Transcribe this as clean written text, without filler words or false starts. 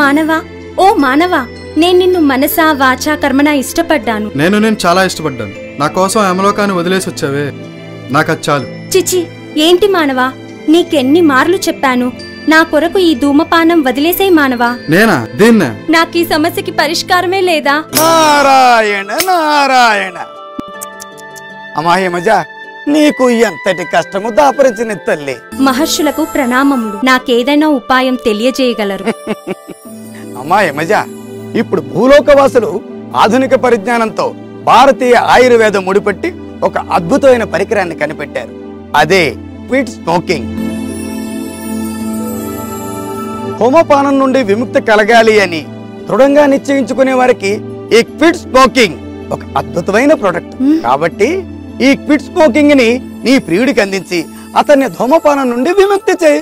మానవా, ఓ మానవా, నేను నిన్ను మనసా వాచా కర్మనా ఇష్టపడ్డాను. నేను చాలా ఇష్టపడ్డాను. నా కోసం యమలోకాన్ని వదిలేసి వచ్చావే, నాకది చాలు. చిచి, ఏంటి మానవా, నీకెన్ని మార్లు చెప్పాను, నా కొరకు ఈ ధూమపానం వదిలేసే మానవా. నేనా దీన్నే? నాకీ సమస్యకి పరిష్కారమే లేదా? నారాయణ నారాయణ. అమ్మా యమజ, నీకు ఎంతటి కష్టము దాపరించిన తల్లి. మహర్షులకు ప్రణామములు. నాకేదైనా ఉపాయం తెలియజేయగలరు? అమ్మా యమజ, ఇప్పుడు భూలోకవాసులు ఆధునిక పరిజ్ఞానంతో భారతీయ ఆయుర్వేదం ముడిపెట్టి ఒక అద్భుతమైన పరికరాన్ని కనిపెట్టారు. అదే క్విట్ స్మోకింగ్. ధూమపానం నుండి విముక్తి కలగాలి అని దృఢంగా నిశ్చయించుకునే వారికి ఈ క్విట్ స్మోకింగ్ ఒక అద్భుతమైన ప్రొడక్ట్. కాబట్టి ఈ క్విట్ స్మోకింగ్ ని నీ ప్రియుడికి అందించి అతన్ని ధూమపానం నుండి విముక్తి చేయి.